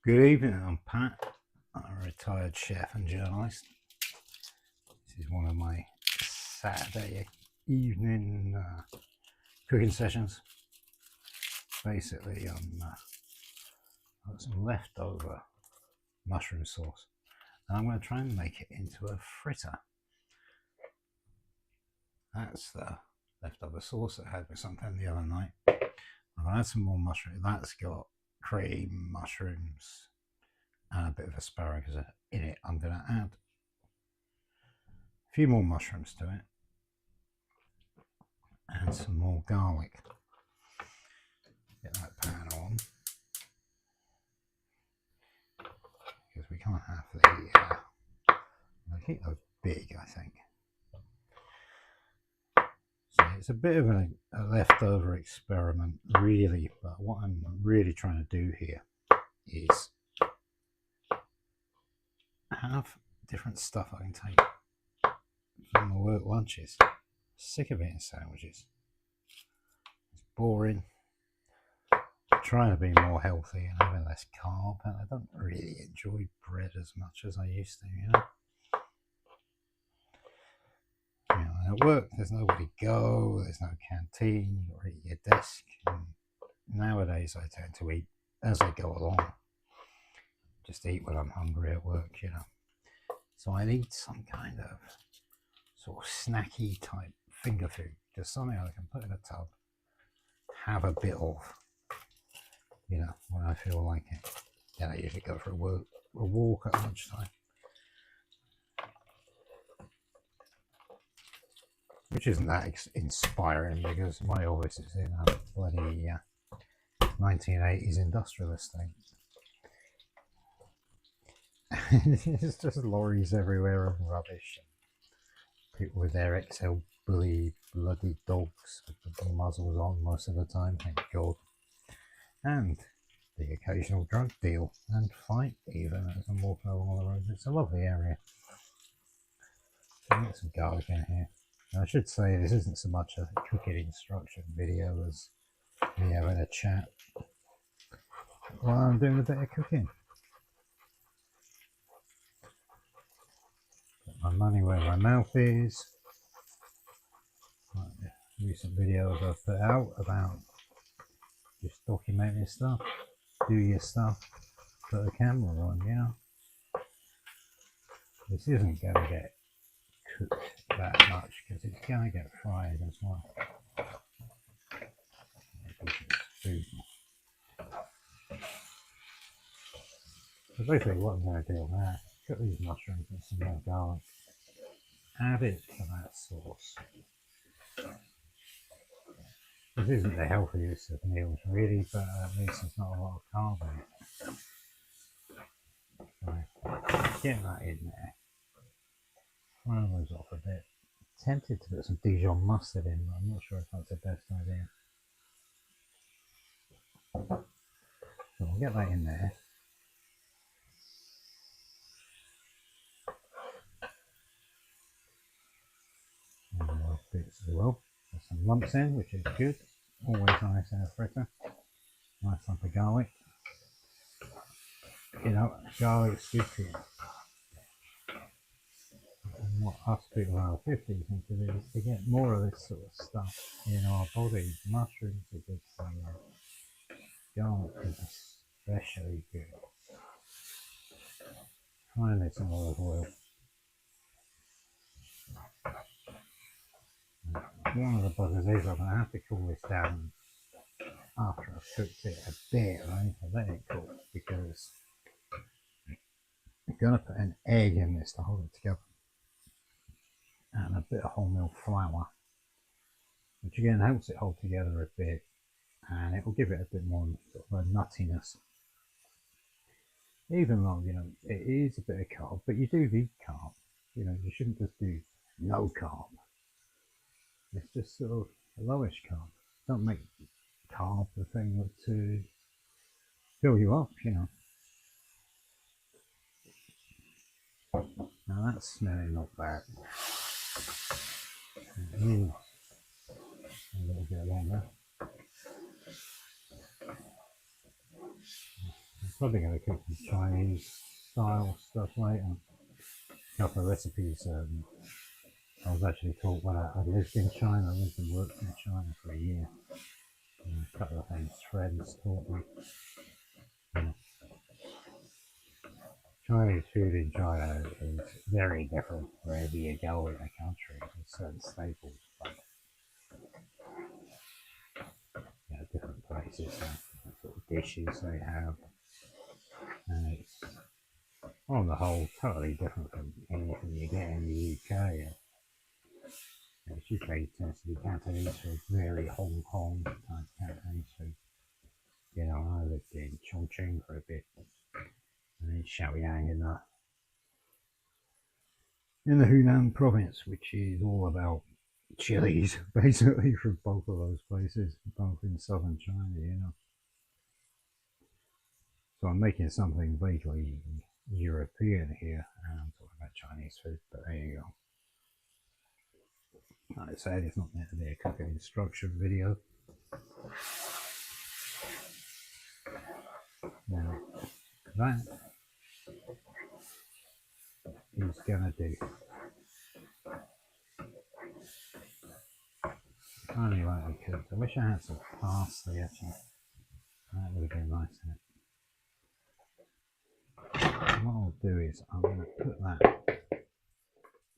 Good evening, I'm Pat. I'm a retired chef and journalist. This is one of my Saturday evening cooking sessions. Basically, I've got some leftover mushroom sauce and I'm going to try and make it into a fritter. That's the leftover sauce I had with something the other night. I've had some more mushroom. That's got cream, mushrooms, and a bit of asparagus in it. I'm going to add a few more mushrooms to it and some more garlic. Get that pan on because we can't have the. I keep those big, I think. So it's a bit of a leftover experiment, really. But what I'm really trying to do here is have different stuff I can take from my work lunches. Sick of eating sandwiches. It's boring. I'm trying to be more healthy and having less carb, and I don't really enjoy bread as much as I used to, you know. And at work, there's nowhere to go, there's no canteen, you're at your desk. And nowadays, I tend to eat as I go along. Just eat when I'm hungry at work, you know. So I need some kind of sort of snacky type finger food, just something I can put in a tub, have a bit of, you know, when I feel like it. Then I usually go for a walk at lunchtime, which isn't that inspiring because my office is in a bloody 1980s industrialist thing. It's just lorries everywhere of rubbish. People with their XL bully bloody dogs with the muzzles on most of the time, thank God. And the occasional drug deal and fight even as I'm walking along the road. It's a lovely area. So I'll get some garlic in here. I should say this isn't so much a cooking instruction video as me having a chat while I'm doing a bit of cooking. Put my money where my mouth is. Like the recent videos I've put out about just documenting stuff, do your stuff, put a camera on, you know. This isn't going to get cooked that much because it's going to get fried as well. Food. So basically what I'm going to do now, cut these mushrooms and some more garlic, add it to that sauce. This isn't the healthiest of meals really, but at least there's not a lot of carb in it. So get that in there. Fry those off a bit. Tempted to put some Dijon mustard in, but I'm not sure if that's the best idea. So we'll get that in there. And those bits as well. There's some lumps in, which is good. Always nice in a fritter. Nice lump of garlic. You know, garlic's good for you. And what us people over 50 think to do is to get more of this sort of stuff in our bodies. Mushrooms are good for you. Garlic is especially good. Finally, some olive oil. One of the buggers is I'm going to have to cool this down after I've cooked it a bit. I need to let it cool because I'm going to put an egg in this to hold it together and a bit of wholemeal flour, which again helps it hold together a bit and it will give it a bit more sort of a nuttiness. Even though, you know, it is a bit of carb, but you do need carb. You know, you shouldn't just do no carb. It's just sort of a lowish carb. Don't make carb the thing to fill you up, you know. Now that's smelling not bad. It needs a little bit longer. Probably going to cook some Chinese style stuff later. A couple of recipes. I was actually taught when I lived in China. I lived and worked in China for a year. And a couple of things friends taught me. Yeah. Chinese food in China is very different wherever you go in the country. There's certain staples, but different places and different sort of dishes they have. And it's on the whole totally different from anything you get in the UK. It's usually tends to be Cantonese food, very Hong Kong type Cantonese food. You know, I lived in Chongqing for a bit, and in Shaoyang in the Hunan province, which is all about chilies, basically, from both of those places, both in southern China, you know. So I'm making something vaguely European here, and I'm talking about Chinese food, but there you go. Like I said, it's not meant to be a cooking instruction video. Now, that is gonna do. Only lightly cooked. I wish I had some parsley actually. That would have been nice, isn't it? What I'll do is I'm going to put that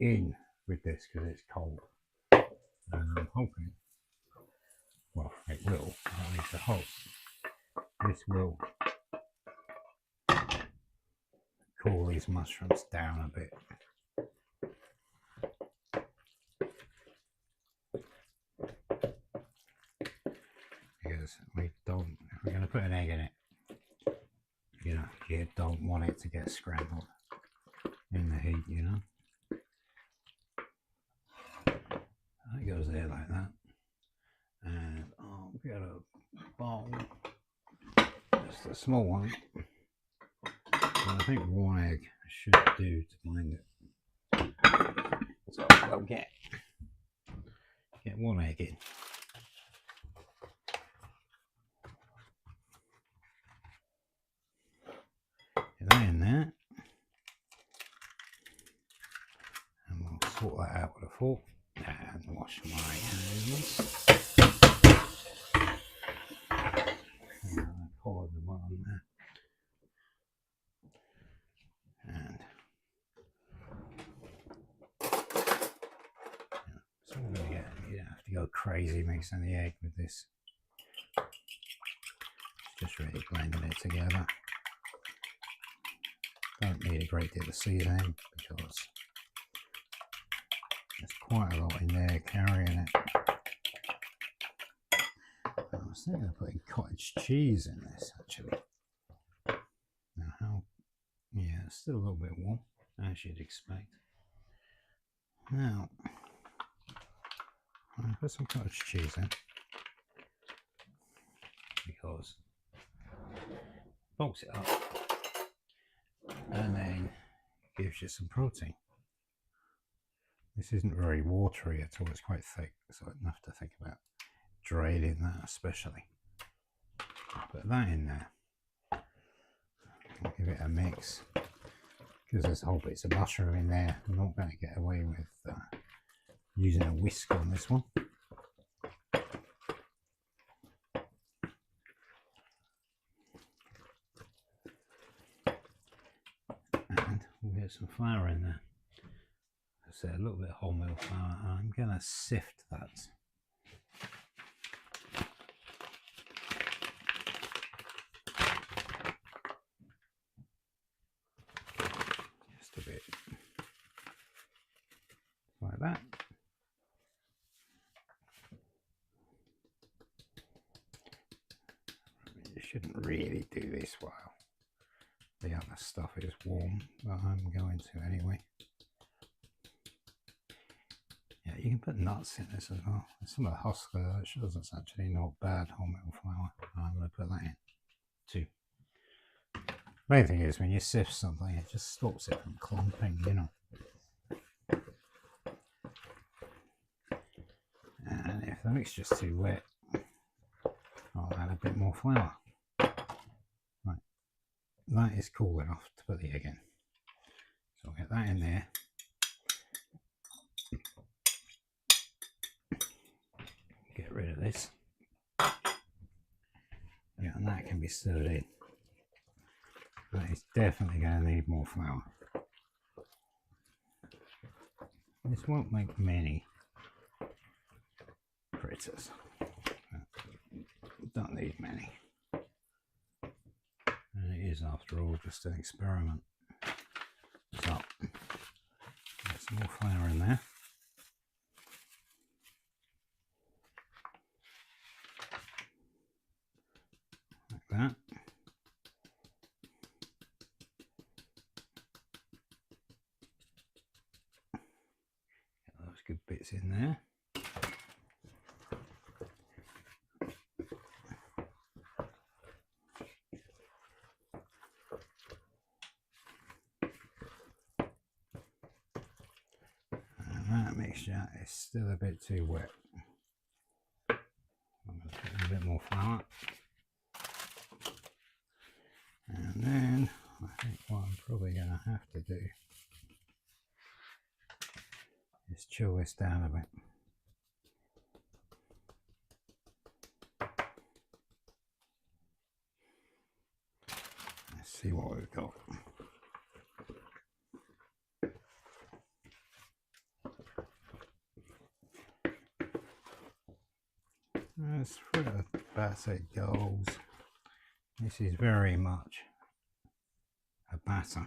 in with this because it's cold. And I'm hoping, well, it will, at least I hope, this will cool these mushrooms down a bit. Because we don't, if we're going to put an egg in it, you know, you don't want it to get scrambled in the heat, you know. That goes there like that. And I'll get a bowl, just a small one. And I think one egg should do to bind it. So I'll get one egg in. Get that in there. And we'll sort that out with a fork. And wash my hands. And I pour them on there. And so we're going to get, you don't have to go crazy mixing the egg with this. Just really blending it together. Don't need a great deal of seasoning because there's quite a lot in there carrying it. I was thinking of putting cottage cheese in this actually. Now how, yeah, it's still a little bit warm as you'd expect. Now, I'll put some cottage cheese in because it bulks it up and then gives you some protein. This isn't very watery at all, it's quite thick, so enough to think about draining that especially. Put that in there. I'll give it a mix because there's whole bits of mushroom in there. I'm not going to get away with using a whisk on this one. And we'll get some flour in there. So a little bit of wholemeal flour, and I'm going to sift that. Just a bit like that. You shouldn't really do this while the other stuff is warm, but I'm going to anyway. Yeah, you can put nuts in this as well. Some of the husk that shows it's actually not bad wholemeal flour. I'm going to put that in too. Main thing is when you sift something, it just stops it from clumping, you know. And if the mixture's too wet, I'll add a bit more flour. Right. that is cool enough to put the egg in. So I'll get that in there. Get rid of this. Yeah, and that can be stirred in. That is definitely going to need more flour. This won't make many fritters. Don't need many. And it is, after all, just an experiment. So, get some more flour in there. Like that. Get those good bits in there. That mixture is still a bit too wet. I'm going to put in a bit more flour. And then I think what I'm probably going to have to do is chill this down a bit. Let's see what we've got. As fritter batter goes, this is very much a batter.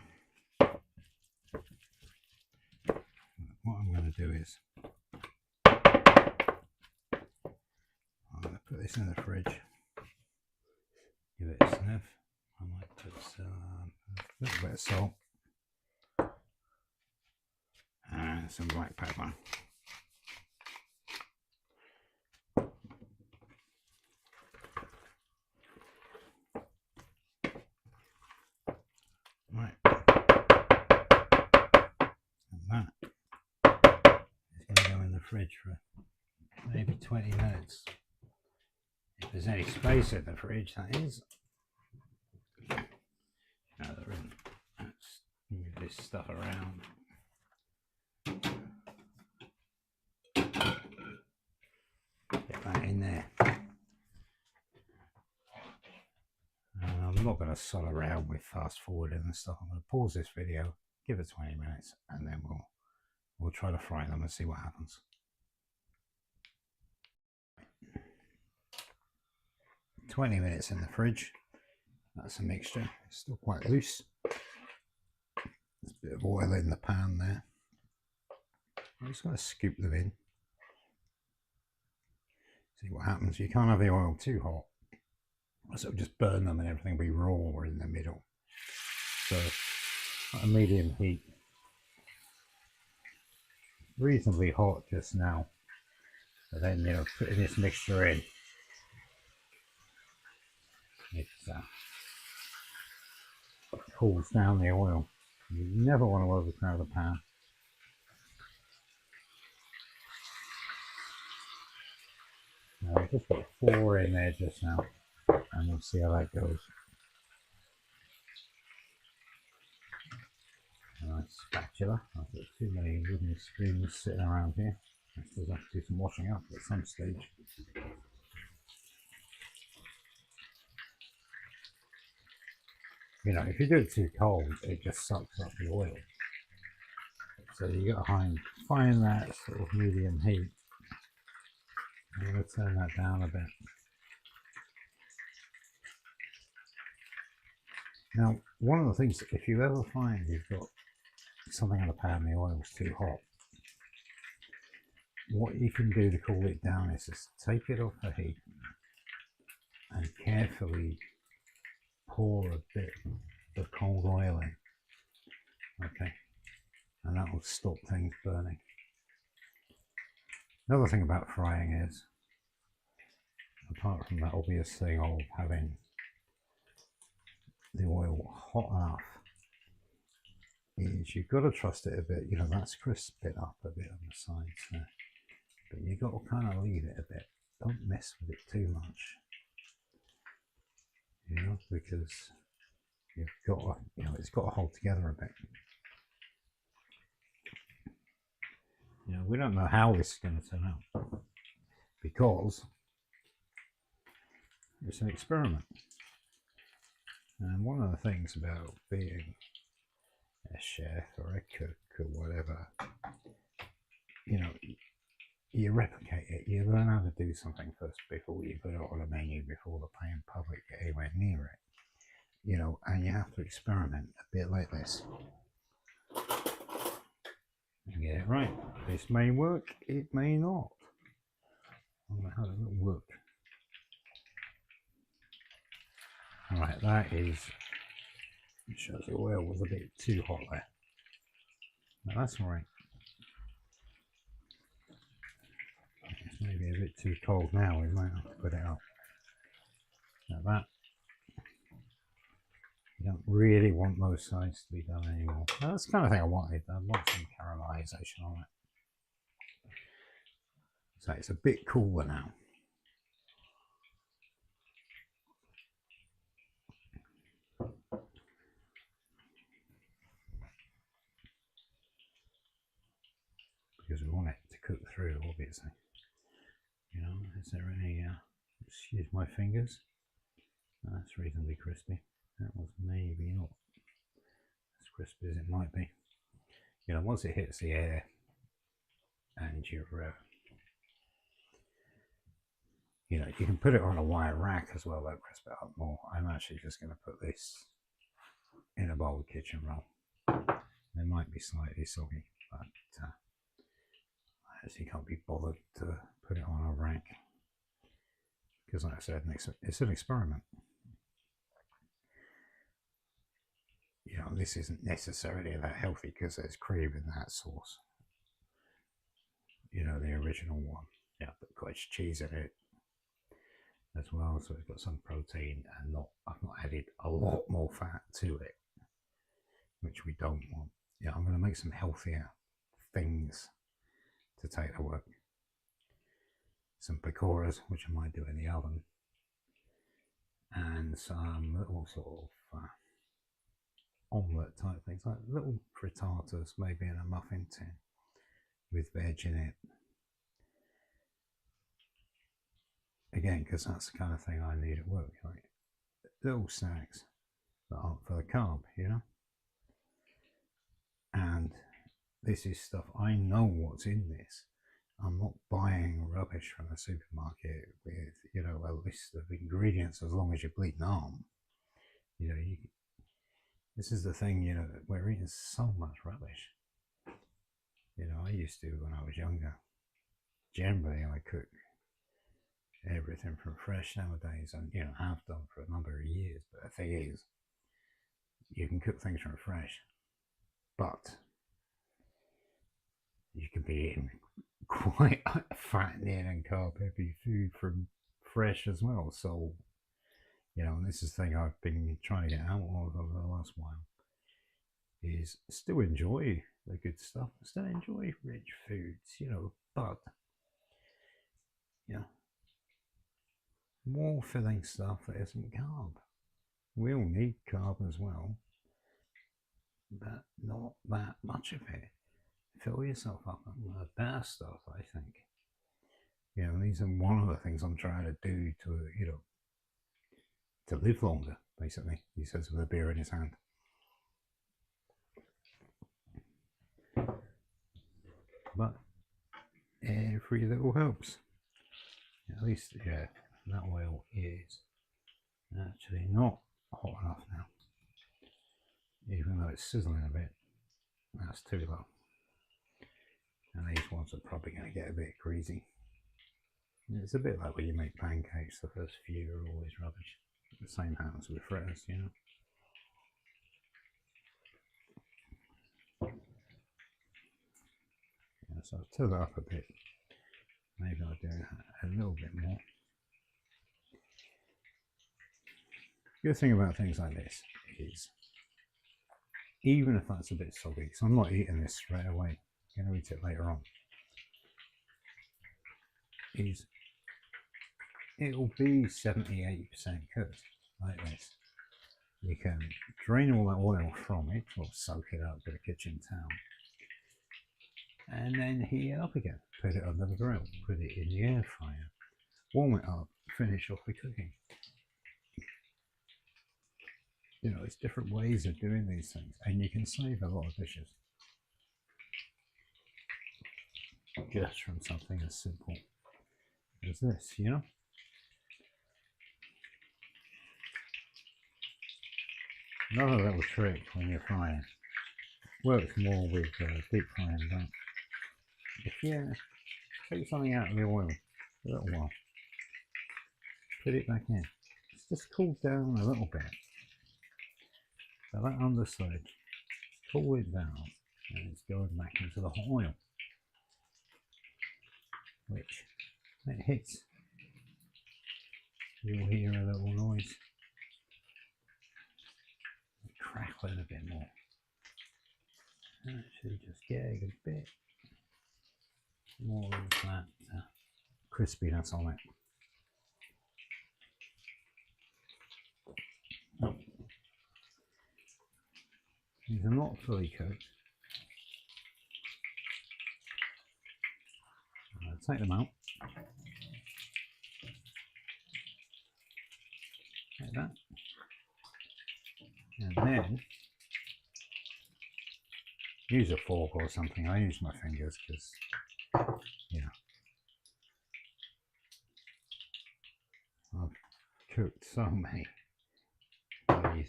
What I'm going to do is I'm going to put this in the fridge, give it a sniff. I might put a little bit of salt and some black pepper. Right, and that is going to go in the fridge for maybe 20 minutes. If there's any space in the fridge, that is. Now they're in. Let's move this stuff around. Get that in there. I'm not going to sod around with fast forwarding and stuff. I'm going to pause this video, give it 20 minutes, and then we'll try to fry them and see what happens. 20 minutes in the fridge. That's a mixture. It's still quite loose. There's a bit of oil in the pan there. I'm just going to scoop them in. See what happens. You can't have the oil too hot, so just burn them and everything will be raw in the middle. So at a medium heat, reasonably hot just now. And then, you know, putting this mixture in, it cools down the oil. You never want to overcrowd the pan. I've just got 4 in there just now, and we'll see how that goes. A nice spatula. I've got too many wooden spoons sitting around here. I still have to do some washing up at some stage. You know, if you do it too cold, it just sucks up the oil. So you got to find that sort of medium heat. I'm going to turn that down a bit. Now, one of the things, if you ever find you've got something in the pan, the oil's too hot, what you can do to cool it down is just take it off the heat and carefully pour a bit of cold oil in. Okay, and that will stop things burning. Another thing about frying is, apart from that obvious thing of having the oil hot enough, is you've got to trust it a bit. You know, that's crisping up a bit on the sides there, but you've got to kind of leave it a bit. Don't mess with it too much, you know, because you've got to, you know, it's got to hold together a bit. You know, we don't know how this is going to turn out because it's an experiment. And one of the things about being a chef or a cook or whatever, you know, you replicate it. You learn how to do something first before you put it on a menu, before the paying public get anywhere near it. You know, and you have to experiment a bit like this. And get it right. This may work, it may not. I don't know how does it work. Alright, that is, it shows the oil was a bit too hot there. But that's alright. It's maybe a bit too cold now, we might have to put it up. Like that. You don't really want those sides to be done anymore. Now, that's the kind of thing I wanted. I want some caramelization on it. So it's a bit cooler now. Because we want it to cook through, obviously. You know, is there any, excuse my fingers. That's reasonably crispy. That was maybe not as crispy as it might be. You know, once it hits the air and you're, you know, you can put it on a wire rack as well, that'll crisp it up more. I'm actually just going to put this in a bowl of kitchen roll. They might be slightly soggy, but I actually can't be bothered to put it on a rack because, like I said, it's an experiment. You know, this isn't necessarily that healthy because there's cream in that sauce. You know, the original one. Yeah, but cottage cheese in it as well, so it's got some protein and I've not added a lot more fat to it, which we don't want. Yeah, I'm going to make some healthier things to take to work. Some pakoras, which I might do in the oven, and some little sort of omelette type things, like little frittatas, maybe in a muffin tin with veg in it. Again, because that's the kind of thing I need at work, like little snacks that aren't for the carb, you know. And this is stuff I know what's in this. I'm not buying rubbish from the supermarket with, you know, a list of ingredients as long as you bleeding arm. You know, this is the thing, you know, we're eating so much rubbish. You know, I used to when I was younger. Generally, I cook everything from fresh nowadays, and, you know, have done for a number of years. But the thing is, you can cook things from fresh, but you can be eating quite fattening and carb heavy food from fresh as well. So, you know, and this is the thing I've been trying to get out of over the last while, is still enjoy the good stuff, still enjoy rich foods, you know, but, you know, more filling stuff that isn't carb. We all need carb as well, but not that much of it. Fill yourself up on the better stuff, I think. You know, these are one of the things I'm trying to do to, you know, to live longer, basically, he says with a beer in his hand. But every little helps. At least, yeah, that oil is actually not hot enough now. Even though it's sizzling a bit, that's too low. And these ones are probably going to get a bit greasy. It's a bit like when you make pancakes, the first few are always rubbish. The same happens with fritters, you know. Yeah, so I'll tilt it up a bit. Maybe I'll do a little bit more. The good thing about things like this is, even if that's a bit soggy, so I'm not eating this straight away, I'm going to eat it later on, is it'll be 70-80% cooked like this. you can drain all that oil from it, or soak it up with a kitchen towel, and then heat it up again. Put it under the grill, put it in the air fryer, warm it up, finish off the cooking. You know, there's different ways of doing these things, and you can save a lot of dishes just from something as simple as this, you know. Another little trick when you're frying, works more with deep frying, but if you take something out of the oil a little while, put it back in, it's just cooled down a little bit. So that underside, cool it down, and it's going back into the hot oil, which when it hits, you'll hear a little noise, crackling a bit more. Actually just getting a bit more of that crispiness on it. Oh. These are not fully cooked. I'll take them out. Like that. And then use a fork or something. I use my fingers because, you know, I've cooked so many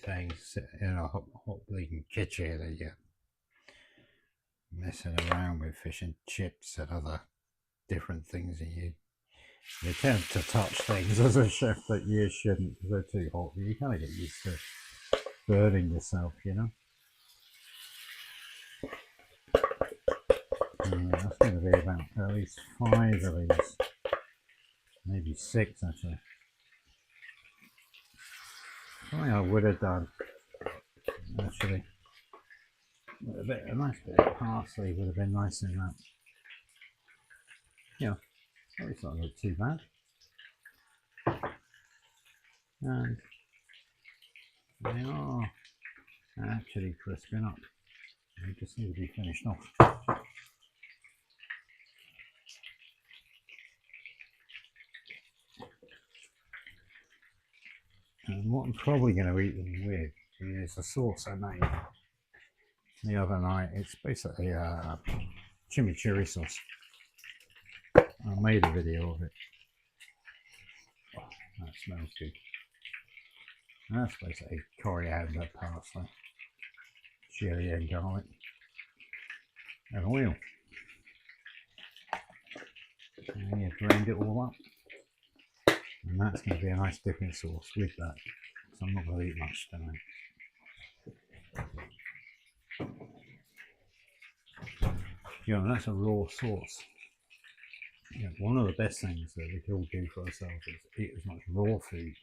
things in a hot bleeding kitchen that you're messing around with fish and chips and other different things, and you tend to touch things as a chef that you shouldn't because they're too hot. You kind of get used to burning yourself, you know. That's going to be about at least 5 of these, maybe 6 actually. Something I would have done actually, a nice bit of parsley would have been nice in that. Yeah, it's not look too bad. And they are actually crisping up. They just need to be finished off. And what I'm probably going to eat them with is a sauce I made the other night. It's basically a chimichurri sauce. I made a video of it. Oh, that smells good. That's basically coriander, parsley, chili and garlic, and oil. And you blend it all up. And that's going to be a nice dipping sauce with that. So I'm not going to eat much tonight. You know, that's a raw sauce. You know, one of the best things that we can all do for ourselves is eat as much raw food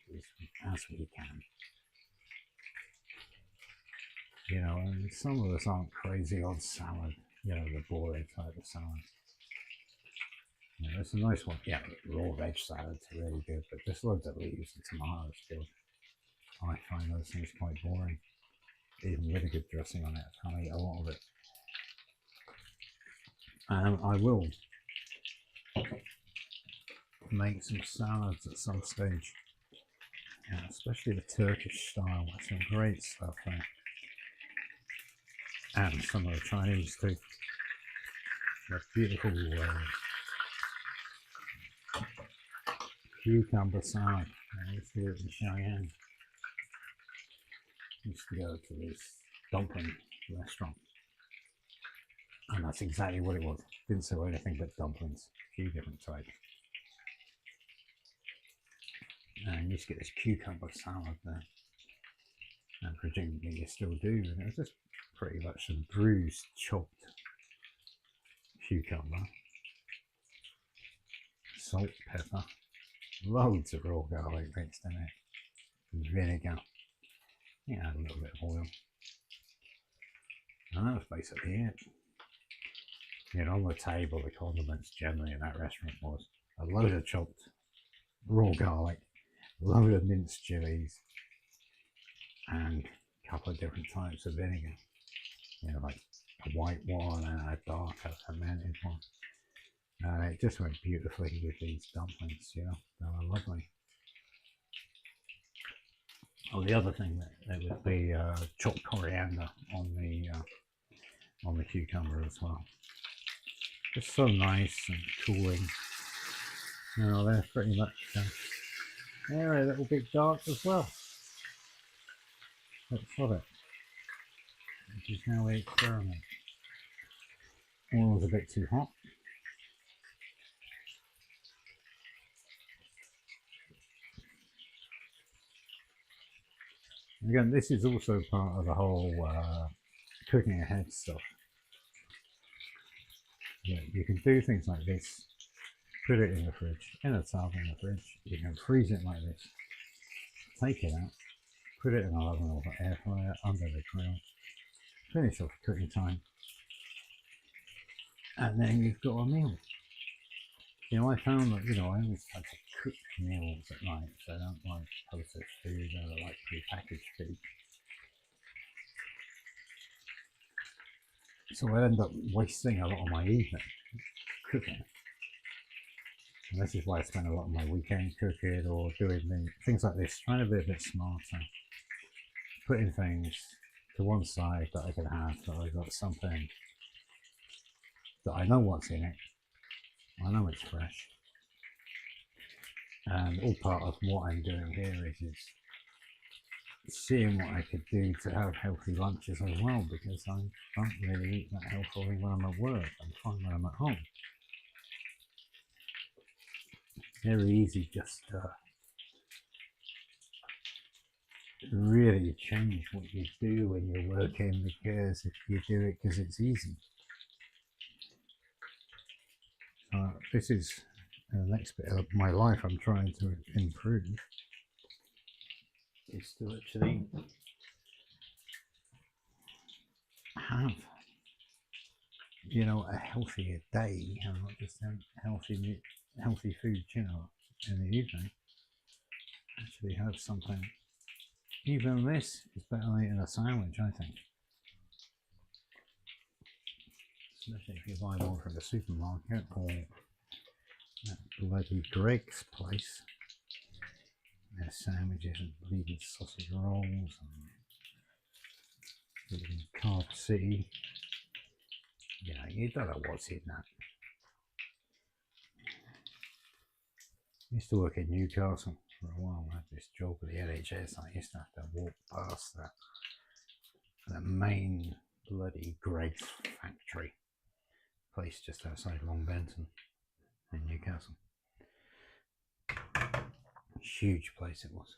as we can. You know, and some of us aren't crazy on salad, you know, the boiled type of salad. You know, it's a nice one. Yeah, raw veg salad's really good, but just loads of leaves and tomatoes good. I find those things quite boring. Even with a good dressing on it, I can't eat a lot of it. I will make some salads at some stage. Yeah, especially the Turkish style. There's some great stuff there. And some of the Chinese too. The beautiful cucumber salad. I used to do it in Cheyenne. Used to go to this dumpling restaurant. And that's exactly what it was. Didn't sell anything but dumplings. A few different types. And you used to get this cucumber salad there. And presumably you still do. And it was just pretty much some bruised, chopped cucumber, salt, pepper, loads of raw garlic mixed in it, vinegar, yeah, a little bit of oil. And that was basically it. You know, on the table, the condiments generally in that restaurant was a load of chopped raw garlic, a load of minced chilies, and a couple of different types of vinegar. You know, like a white one and a darker fermented one. It just went beautifully with these dumplings, you know, they were lovely. Oh, the other thing that would be chopped coriander on the cucumber as well. It's so nice and cooling. You know, they're pretty much they're a little bit dark as well. Let's have it. Which is how we experiment. Oil's a bit too hot. Again, this is also part of the whole cooking ahead stuff. Yeah, you can do things like this, put it in the fridge, in a tub in the fridge. You can freeze it like this, take it out, put it in an oven or air fryer under the grill, finish off cooking time, and then you've got a meal. You know, I found that, you know, I always like to cook meals at night, so I don't like processed food, I like prepackaged food. So I end up wasting a lot of my evening cooking. And this is why I spend a lot of my weekend cooking or doing things like this, trying to be a bit smarter. Putting things to one side that I can have, that I've got something that I know what's in it, I know it's fresh. And all part of what I'm doing here is seeing what I could do to have healthy lunches as well, because I don't really eat that healthily when I'm at work. I'm fine when I'm at home. Very easy just to really change what you do when you're working, because if you do it because it's easy. This is the next bit of my life I'm trying to improve, is to actually have, you know, a healthier day and not just healthy food, you know, in the evening. Actually have something. Even this is better than eating a sandwich, I think. Especially if you buy one from the supermarket or that bloody Greg's place. Their sandwiches and bleeding sausage rolls and Carb City. Yeah, you don't know what's in that. I used to work in Newcastle for a while. I had this job with the NHS. I used to have to walk past the main bloody Greg's factory place just outside Long Benton in Newcastle. Huge place it was.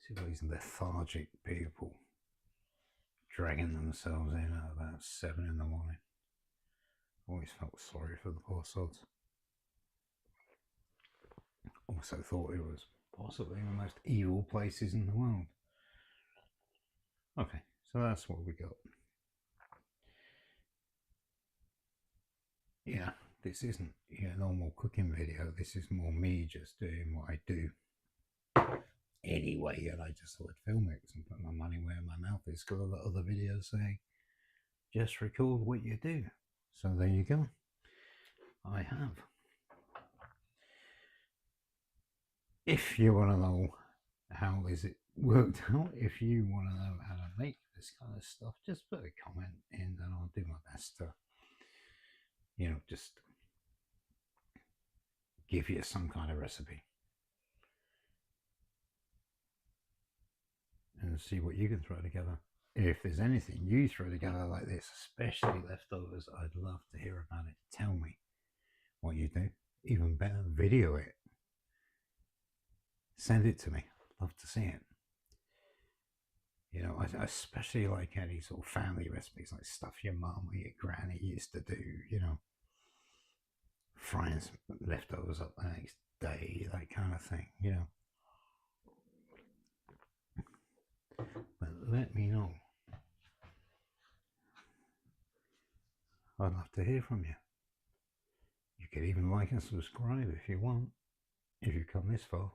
See all these lethargic people dragging themselves in at about 7 in the morning. Always felt sorry for the poor sods. Also thought it was possibly the most evil places in the world. Okay, so that's what we got. Yeah, this isn't a normal cooking video. This is more me just doing what I do anyway, and I just thought I'd film it and put my money where my mouth is, because a lot of the videos say just record what you do. So there you go. I have. If you want to know how is it worked out, if you want to know how to make this kind of stuff, just put a comment in and I'll do my best to, you know, just give you some kind of recipe and see what you can throw together. If there's anything you throw together like this, especially leftovers, I'd love to hear about it. Tell me what you do. Even better, video it. Send it to me. I'd love to see it. You know, I especially like any sort of family recipes, like stuff your mum or your granny used to do, you know, frying some leftovers up the next day, that kind of thing, you know. But let me know. I'd love to hear from you. You could even like and subscribe if you want, if you've come this far.